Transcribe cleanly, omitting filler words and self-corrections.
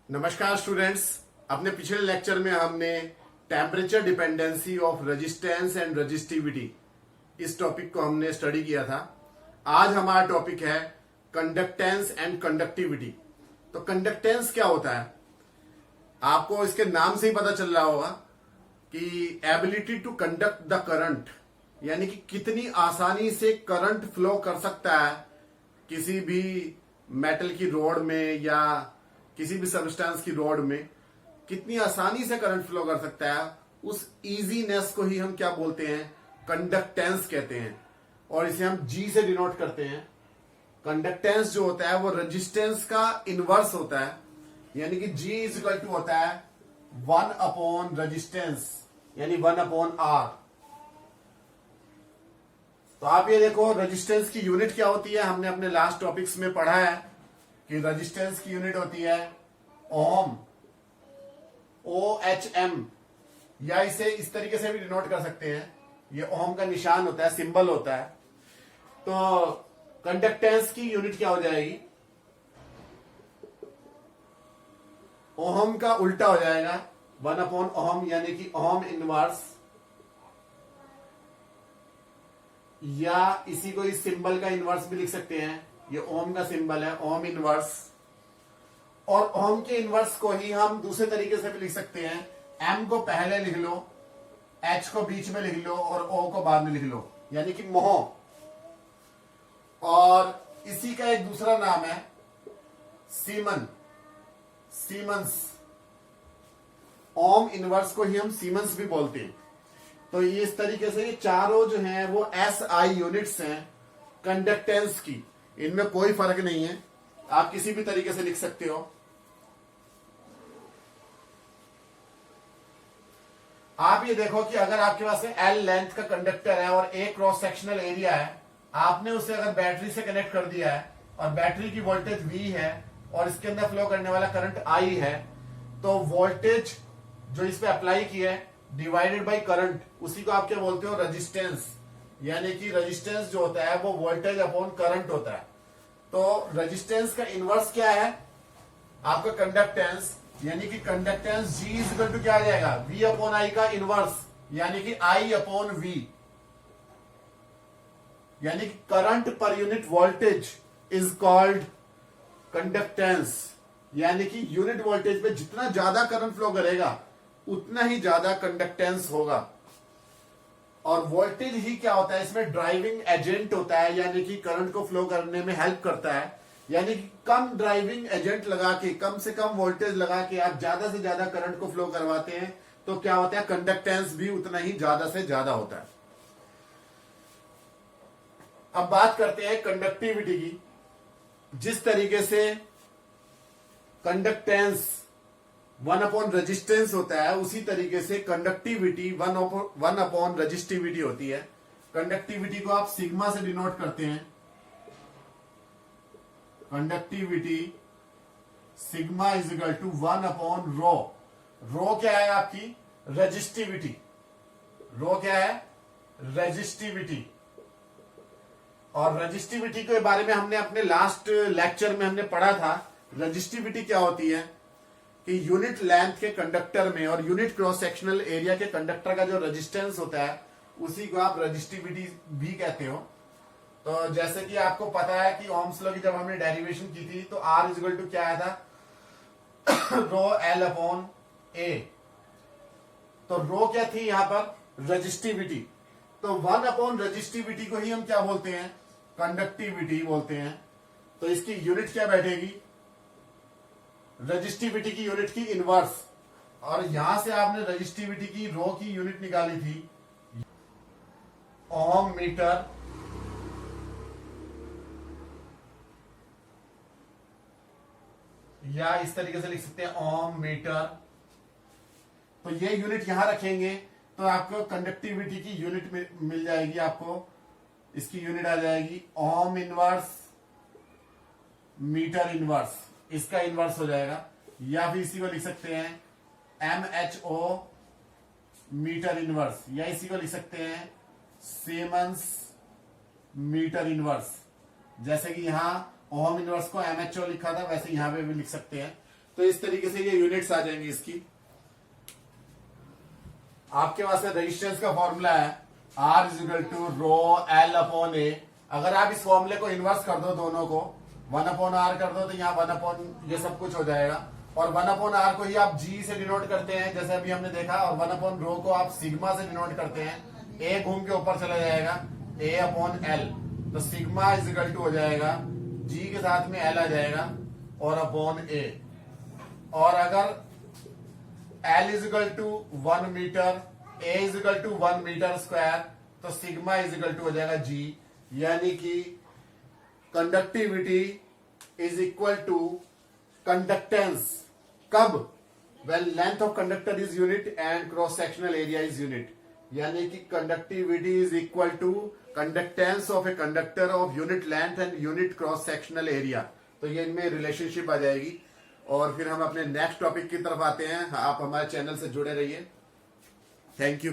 नमस्कार स्टूडेंट्स। अपने पिछले लेक्चर में हमने temperature dependency of resistance and resistivity इस टॉपिक को हमने स्टडी किया था। आज हमारा टॉपिक है कंडक्टेंस एंड कंडक्टिविटी। तो कंडक्टेंस क्या होता है, आपको इसके नाम से ही पता चल रहा होगा कि ability to conduct the current, यानी कि कितनी आसानी से करंट फ्लो कर सकता है किसी भी मेटल की रॉड में या किसी भी सबस्टेंस की रॉड में, कितनी आसानी से करंट फ्लो कर सकता है। उस इजीनेस को ही हम क्या बोलते हैं, कंडक्टेंस कहते हैं, और इसे हम जी से डिनोट करते हैं। कंडक्टेंस जो होता है वो रेजिस्टेंस का इनवर्स होता है, यानी कि जी इज इक्वल टू होता है 1 अपॉन रेजिस्टेंस, यानी 1 अपॉन आर। तो आप ये देखो, रेजिस्टेंस की यूनिट क्या होती है, हमने अपने लास्ट टॉपिक्स में पढ़ा है कि रेजिस्टेंस की यूनिट होती है ओम, OHM, या इसे इस तरीके से भी डिनोट कर सकते हैं, ये ओम का निशान होता है, सिंबल होता है। तो कंडक्टेंस की यूनिट क्या हो जाएगी, ओम का उल्टा हो जाएगा 1 अपॉन ओम, यानी कि ओम इनवर्स, या इसी को इस सिंबल का इनवर्स भी लिख सकते हैं। ये ओम का सिंबल है, ओम इनवर्स। और ओम के इनवर्स को ही हम दूसरे तरीके से भी लिख सकते हैं, एम को पहले लिख लो, एच को बीच में लिख लो और ओ को बाद में लिख लो, यानी कि मोह। और इसी का एक दूसरा नाम है सीमन, सीमंस। ओम इनवर्स को ही हम सीमंस भी बोलते हैं। तो ये इस तरीके से ये चारों जो हैं वो SI यूनिट्स हैं कंडक्टेंस की, इनमें कोई फर्क नहीं है, आप किसी भी तरीके से लिख सकते हो। आप ये देखो कि अगर आपके पास L लेंथ का कंडक्टर है और A क्रॉस सेक्शनल एरिया है, आपने उसे अगर बैटरी से कनेक्ट कर दिया है और बैटरी की वोल्टेज V है और इसके अंदर फ्लो करने वाला करंट I है, तो वोल्टेज जो इस पे अप्लाई किया है डिवाइडेड बाय करंट, उसी को आप क्या बोलते हो, रेजिस्टेंस। यानी कि रेजिस्टेंस जो होता है वो वोल्टेज अपॉन करंट होता है। तो रेजिस्टेंस का इनवर्स क्या है, आपका कंडक्टेंस, यानी कि conductance G is equal to क्या आ जाएगा, V अपॉन I का इनवर्स, यानी कि I अपॉन V, यानी कि current per unit voltage is called conductance. यानी कि यूनिट वोल्टेज पे जितना ज्यादा करंट फ्लो करेगा उतना ही ज्यादा कंडक्टेंस होगा। और वोल्टेज ही क्या होता है, इसमें ड्राइविंग एजेंट होता है, यानी कि करंट को फ्लो करने में हेल्प करता है। यानी कि कम ड्राइविंग एजेंट लगा के, कम से कम वोल्टेज लगा के आप ज्यादा से ज्यादा करंट को फ्लो करवाते हैं, तो क्या होता है, कंडक्टेंस भी उतना ही ज्यादा से ज्यादा होता है। अब बात करते हैं कंडक्टिविटी की। जिस तरीके से कंडक्टेंस 1 अपॉन रेजिस्टेंस होता है, उसी तरीके से कंडक्टिविटी 1 अपॉन रेजिस्टिविटी होती है। कंडक्टिविटी को आप सिग्मा से डिनोट करते हैं, conductivity sigma is equal to 1 upon rho. Rho क्या है आपकी, रेजिस्टिविटी। रो क्या है, रेजिस्टिविटी। और रेजिस्टिविटी के बारे में हमने अपने लास्ट लेक्चर में हमने पढ़ा था। रेजिस्टिविटी क्या होती है कि यूनिट लेंथ के कंडक्टर में और यूनिट क्रॉस सेक्शनल एरिया के कंडक्टर का जो रेजिस्टेंस होता है उसी को आप रेजिस्टिविटी भी कहते हो। तो जैसे कि आपको पता है कि ओम्स लॉ की जब हमने डेरिवेशन की थी तो R इज इक्वल टू क्या आया था, रो L अपॉन A। तो रो क्या थी यहां पर, रेजिस्टिविटी। तो 1 अपॉन रेजिस्टिविटी को ही हम क्या बोलते हैं, कंडक्टिविटी बोलते हैं। तो इसकी यूनिट क्या बैठेगी, रेजिस्टिविटी की यूनिट की इनवर्स। और यहां से आपने रेजिस्टिविटी की रो की यूनिट निकाली थी ओम मीटर, या इस तरीके से लिख सकते हैं ओम मीटर। तो ये यूनिट यहां रखेंगे तो आपको कंडक्टिविटी की यूनिट मिल जाएगी। आपको इसकी यूनिट आ जाएगी ओम इनवर्स मीटर इनवर्स, इसका इनवर्स हो जाएगा। या फिर इसी को लिख सकते हैं MHO मीटर इनवर्स, या इसी को लिख सकते हैं सीमेंस मीटर इनवर्स। जैसे कि यहां ओम इनवर्स को MHO लिखा था, वैसे यहां पे भी लिख सकते हैं। तो इस तरीके से ये यूनिट्स आ जाएंगी इसकी। आपके पास रेजिस्टेंस का फॉर्मूला है R is equal to rho L upon A. अगर आप इस फॉर्मूले को इन्वर्स कर दो, दोनों को 1 अपॉन आर कर दो, तो यहाँ 1 अपॉन ये सब कुछ हो जाएगा। और 1 अपॉन आर को ही आप जी से डिनोट करते हैं जैसे अभी हमने देखा, और 1 अपॉन रो को आप सिग्मा से डिनोट करते हैं। ए घूम के ऊपर चला जाएगा, ए अपॉन एल, तो सिग्मा इज इक्वल टू हो जाएगा जी के साथ में एल आ जाएगा और अपॉन ए। और अगर L is equal to 1 metre, A is equal to 1 metre square, तो सिग्मा इज इक्वल टू हो जाएगा G, यानी कि conductivity is equal to conductance. कब? When length of conductor is unit and cross sectional area is unit, यानी कि conductivity is equal to conductance of a conductor of unit length and unit cross sectional area. तो ये इनमें relationship आ जाएगी। और फिर हम अपने नेक्स्ट टॉपिक की तरफ आते हैं। आप हमारे चैनल से जुड़े रहिए। Thank you.